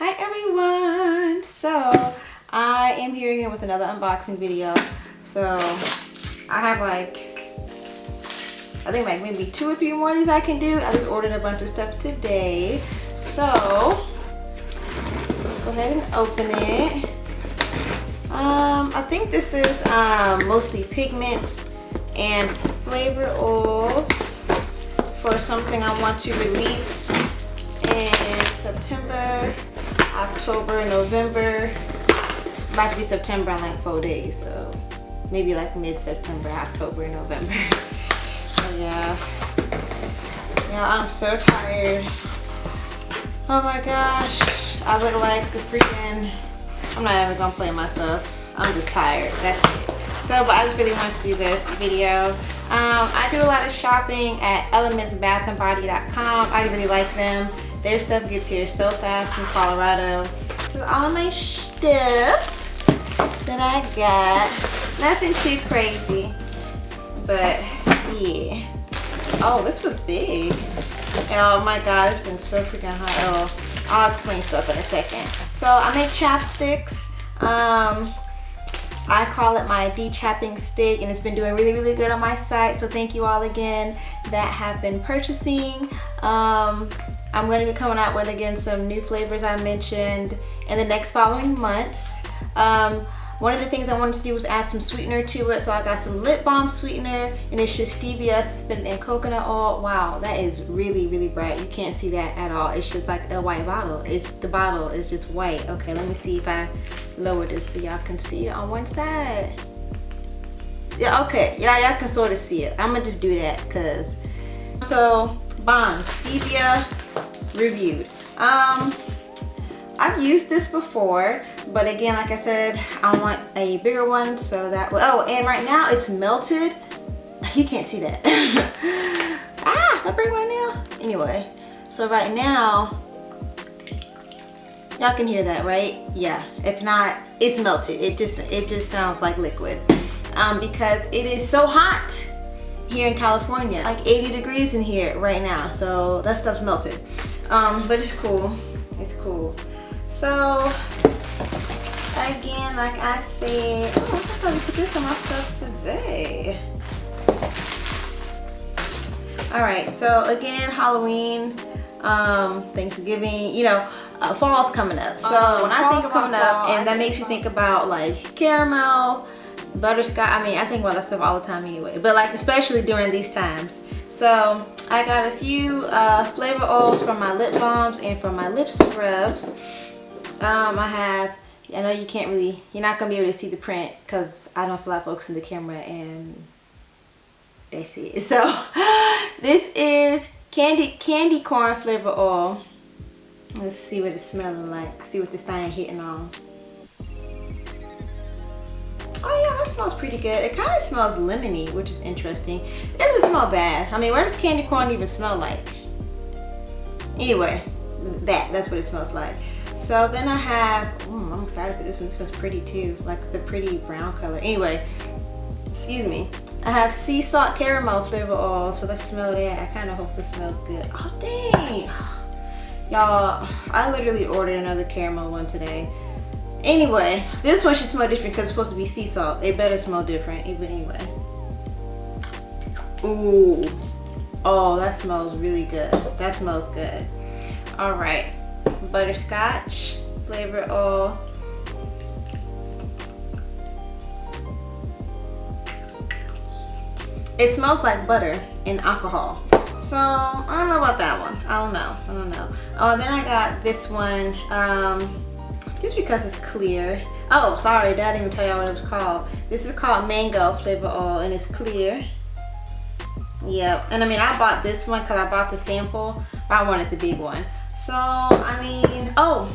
Hi everyone! So I am here again with another unboxing video. So I have I think maybe 2 or 3 more of these I can do. I just ordered a bunch of stuff today. So go ahead and open it. I think this is mostly pigments and flavor oils for something I want to release in September, October, November. About to be September in like 4 days, so maybe like mid-September, October, November. So yeah, I'm so tired. Oh my gosh, I look like the freaking, I'm not even gonna play myself. I'm just tired, that's it. So, but I just really wanted to do this video. I do a lot of shopping at elementsbathandbody.com. I really like them. Their stuff gets here so fast from Colorado. So all my stuff that I got, nothing too crazy, but yeah. Oh, this was big. Oh my god, it's been so freaking hot. Oh, I'll explain stuff in a second. So I make chapsticks. I call it my de-chapping stick, and it's been doing really, really good on my site. So thank you all again that have been purchasing. I'm going to be coming out with again some new flavors I mentioned in the next following months. One of the things I wanted to do was add some sweetener to it, so I got some lip balm sweetener, and it's just stevia suspended in coconut oil. Wow, that is really, really bright. You can't see that at all. It's just like a white bottle. The bottle is just white. Okay, let me see if I lower this so y'all can see it on one side. Yeah, okay, y'all can sort of see it. I'm gonna just do that because. So, Bond stevia reviewed. I've used this before, but again, like I said, I want a bigger one so that way. Oh, and right now it's melted. You can't see that. Ah, I break my nail. Anyway, so right now, y'all can hear that, right? Yeah. If not, it's melted. It just sounds like liquid. Because it is so hot here in California, like 80 degrees in here right now. So that stuff's melted. But it's cool. It's cool. So again, like I said, oh, I could probably put this on my stuff today. All right, so again, Halloween, Thanksgiving, you know, fall's coming up. So when I think coming up, and that makes you think about like caramel, butterscotch. I mean, I think about that stuff all the time anyway, but like especially during these times. So I got a few flavor oils for my lip balms and for my lip scrubs. I know you can't really, you're not gonna be able to see the print because I don't feel like focusing the camera, and that's it. So this is candy corn flavor oil. Let's see what it's smelling like. See what this thing hitting on. Oh yeah, that smells pretty good. It kind of smells lemony, which is interesting. It doesn't smell bad. I mean, what does candy corn even smell like? Anyway, that's what it smells like. So then I have, I'm excited for this one. This one's pretty too. Like it's a pretty brown color. Anyway, excuse me. I have sea salt caramel flavor oil. So let's smell that. I kind of hope this smells good. Oh dang. Y'all, I literally ordered another caramel one today. Anyway, this one should smell different because it's supposed to be sea salt. It better smell different, but anyway. Ooh. Oh, that smells really good. That smells good. All right. Butterscotch flavor oil. It smells like butter and alcohol. So, I don't know about that one. I don't know. Oh, then I got this one. Just because it's clear. Oh, sorry, I didn't even tell y'all what it was called. This is called mango flavor oil, and it's clear. Yep, and I mean, I bought this one because I bought the sample, but I wanted the big one. So, I mean, oh,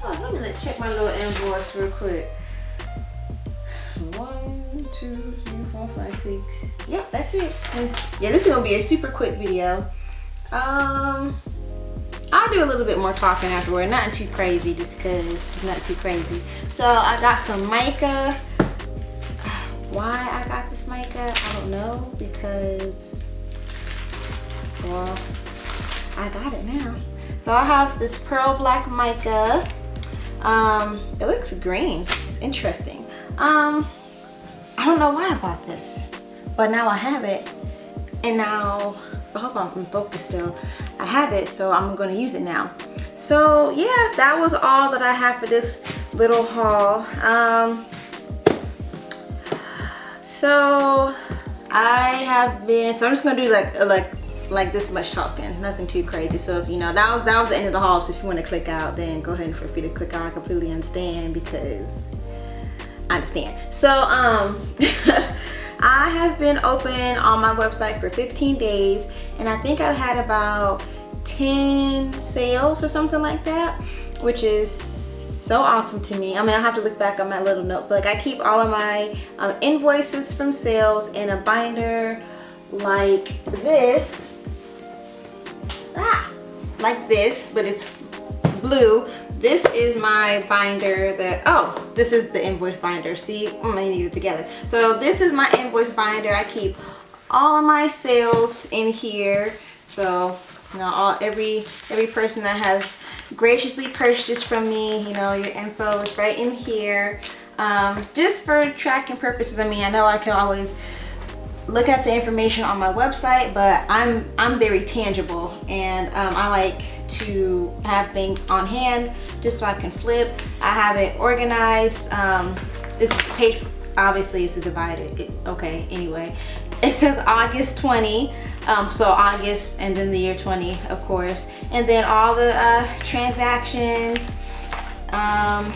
let me check my little invoice real quick. 1, 2, 3, 4, 5, 6. Yep, that's it. Yeah, this is gonna be a super quick video. I'll do a little bit more talking afterward, not too crazy, just because it's not too crazy. So I got some mica. Why I got this mica, I don't know, because, well, I got it now. So I have this pearl black mica. It looks green. Interesting. I don't know why I bought this, but now I have it. And now, I hope I'm in focus still. I have it, so I'm gonna use it now. So yeah, that was all that I have for this little haul. So I have been, so I'm just gonna do like this much talking, nothing too crazy. So if you know, that was the end of the haul. So if you want to click out, then go ahead and feel free to click out. I completely understand, because I understand. So I have been open on my website for 15 days, and I think I've had about 10 sales or something like that, which is so awesome to me. I mean, I have to look back on my little notebook. I keep all of my invoices from sales in a binder like this. Like this, but it's blue. This is my binder that, oh, this is the invoice binder. See, I need it together. So this is my invoice binder. I keep all of my sales in here. So, you know, every person that has graciously purchased from me, you know, your info is right in here. Just for tracking purposes. I mean, I know I can always look at the information on my website, but I'm very tangible, and I like to have things on hand just so I can flip. I have it organized. This page obviously is divided. Okay, anyway, it says August 20, so August and then the year 20, of course, and then all the transactions that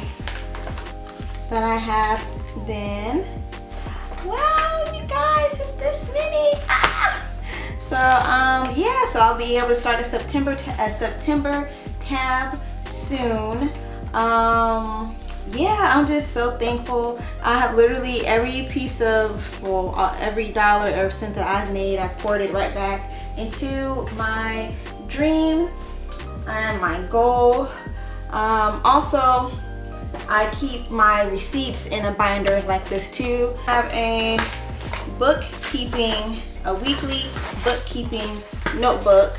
I have. Then, wow, you guys, it's this many. So yeah, so I'll be able to start a September tab soon. Yeah, I'm just so thankful. I have literally every piece of, well, every dollar or cent that I've made, I've poured it right back into my dream and my goal. Also, I keep my receipts in a binder like this too. I have a a weekly bookkeeping notebook.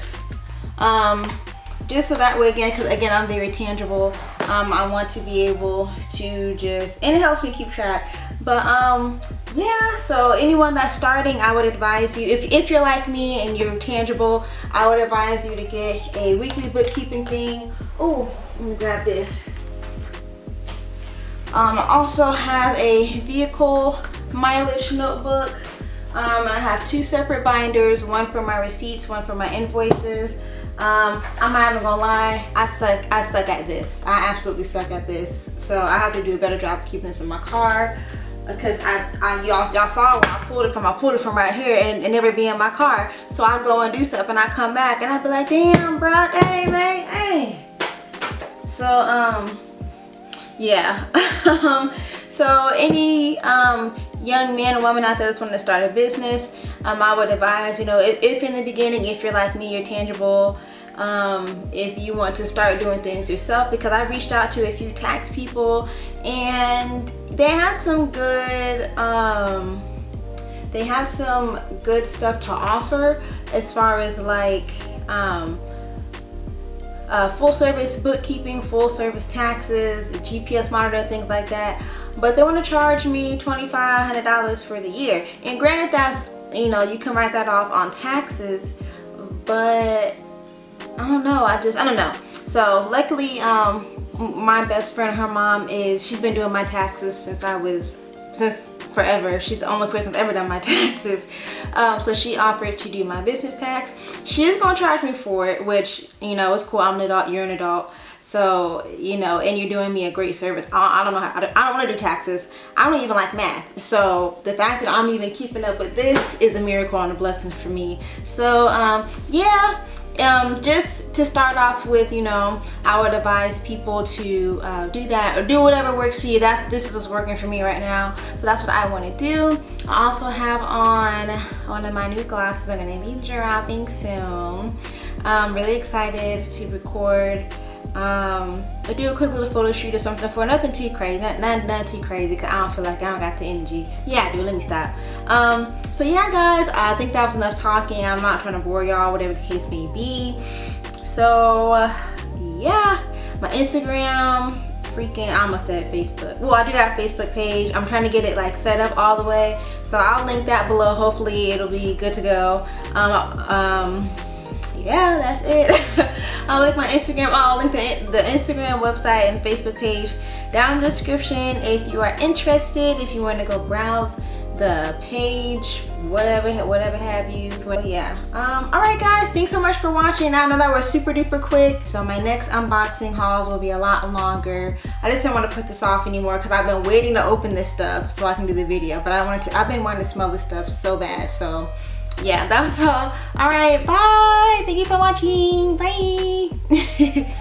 Just so that way, again, because again, I'm very tangible. I want to be able to just, and it helps me keep track. But yeah, so anyone that's starting, I would advise you, if you're like me and you're tangible, I would advise you to get a weekly bookkeeping thing. Oh, let me grab this. I also have a vehicle mileage notebook. I have two separate binders, one for my receipts, one for my invoices. I'm not even gonna lie, I suck at this. I absolutely suck at this. So I have to do a better job of keeping this in my car, because y'all saw where I pulled it from. I pulled it from right here and never be in my car. So I go and do stuff and I come back and I be like, damn, bro, hey man, hey. So yeah. So any young man or woman out there that's wanting to start a business, I would advise, you know, if in the beginning, if you're like me, you're tangible, if you want to start doing things yourself, because I reached out to a few tax people and they had some good stuff to offer as far as like full service bookkeeping, full service taxes, GPS monitoring, things like that. But they want to charge me $2,500 for the year. And granted, that's, you know, you can write that off on taxes, but I don't know. I don't know. So luckily, my best friend, her mom she's been doing my taxes since forever. She's the only person that's ever done my taxes. So she offered to do my business tax. She's gonna charge me for it, which, you know, it's cool. I'm an adult, you're an adult. So, you know, and you're doing me a great service. I don't know how, I don't want to do taxes. I don't even like math. So the fact that I'm even keeping up with this is a miracle and a blessing for me. So yeah, just to start off with, you know, I would advise people to do that, or do whatever works for you. This is what's working for me right now. So that's what I want to do. I also have on one of my new glasses. I'm going to be dropping soon. I'm really excited to record. I do a quick little photo shoot or something for nothing too crazy, not too crazy, because I don't feel like I don't got the energy. Yeah, I do. Let me stop. So yeah, guys, I think that was enough talking. I'm not trying to bore y'all, whatever the case may be. So yeah, my Instagram, freaking, I almost said Facebook. Well, I do got a Facebook page. I'm trying to get it like set up all the way. So I'll link that below. Hopefully it'll be good to go. Yeah, that's it. I'll link my Instagram. I'll link the Instagram website and Facebook page down in the description if you are interested, if you want to go browse the page, whatever have you. But yeah, all right guys, thanks so much for watching. I know that was super duper quick, so my next unboxing hauls will be a lot longer. I just didn't want to put this off anymore because I've been waiting to open this stuff so I can do the video, but I've been wanting to smell this stuff so bad. So yeah, that was all. All right, bye. Thank you for watching. Bye.